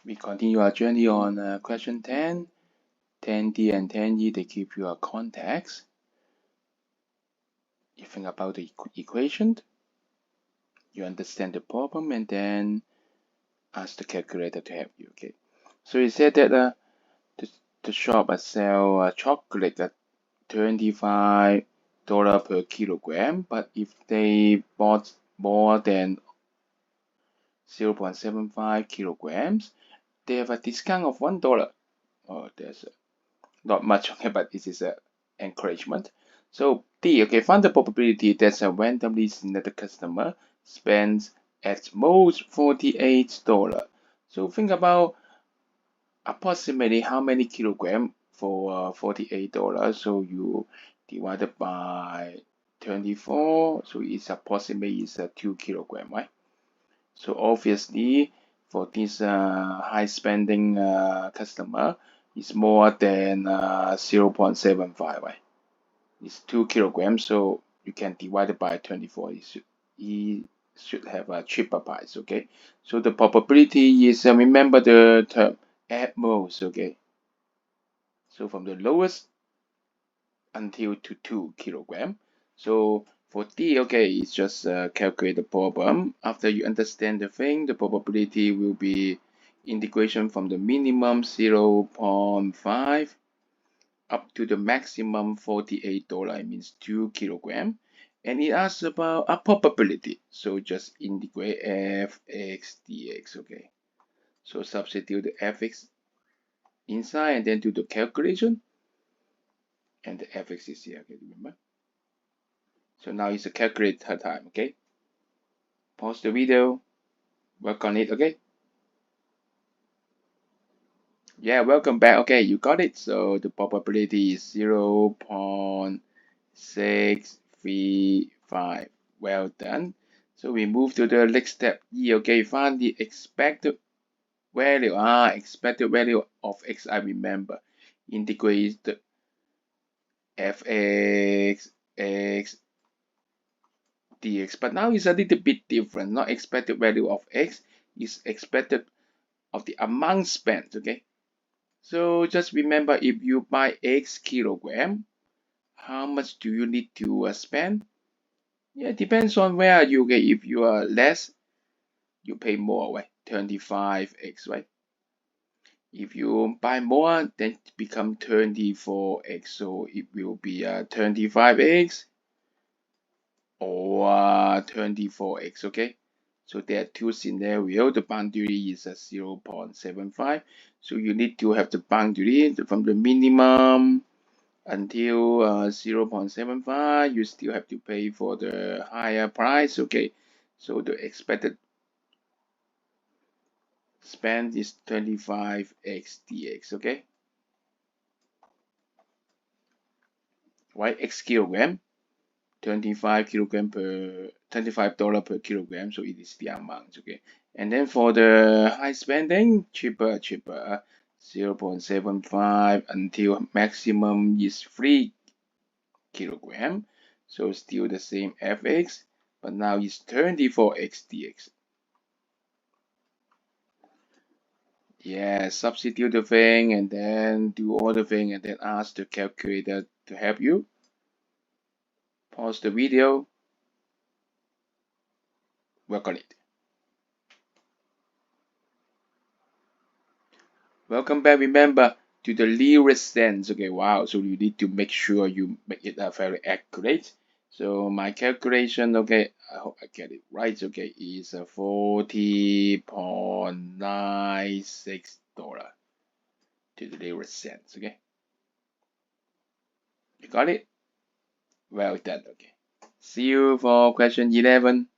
We continue our journey on question 10. 10D and 10E, they give you a context. You think about the equation, you understand the problem, and then ask the calculator to help you. Okay. So it said that the shop sell chocolate at $25 per kilogram, but if they bought more than 0.75 kilograms, they have a discount of $1. Oh, there's not much, okay, but this is an encouragement. So D, okay, find the probability that a randomly selected customer spends at most $48. So think about approximately how many kilogram for $48. So you divide it by 24, so it's approximately is 2 kilogram, right? So obviously for this high spending customer, it's more than 0.75, right? It's 2 kilograms, so you can divide it by 24. It should have a cheaper price, okay? So the probability is, remember the term at most, okay? So from the lowest until to 2 kilogram. So for D, okay, it's just calculate the problem. After you understand the thing, the probability will be integration from the minimum 0.5 up to the maximum $48, it means 2 kilogram. And it asks about a probability. So just integrate fx dx, okay? So substitute the fx inside and then do the calculation. And the fx is here, okay, remember? So now it's a calculator time, okay? Pause the video, work on it, okay? Yeah, welcome back. Okay, you got it. So the probability is 0.635. Well done. So we move to the next step. E, okay, find the expected value. Expected value of x, I remember. Integrate the fx, x, dx. But now it's a little bit different. Not expected value of x, is expected of the amount spent, okay? So just remember, if you buy X kilogram, how much do you need to spend? Yeah, depends on where you get. If you are less, you pay more, right? 25x, right? If you buy more, then it become 24x. So it will be 25x or 24x, okay? So there are two scenarios. The boundary is 0.75. So you need to have the boundary from the minimum until 0.75. You still have to pay for the higher price, okay? So the expected spend is 25x dx, okay? Why x kilogram? 25 kilogram per $25 per kilogram, so it is the amount, okay? And then for the high spending, cheaper, 0.75 until maximum is 3 kilogram. So still the same fx, but now it's 24x dx. Yeah, substitute the thing and then do all the thing and then ask the calculator to help you. Pause the video, work on it. Welcome back, remember, to the nearest sense. Okay, wow, so you need to make sure you make it very accurate. So my calculation, okay, I hope I get it right, okay, is $40.96 to the nearest cents, okay? You got it? Well done, okay. See you for question 11.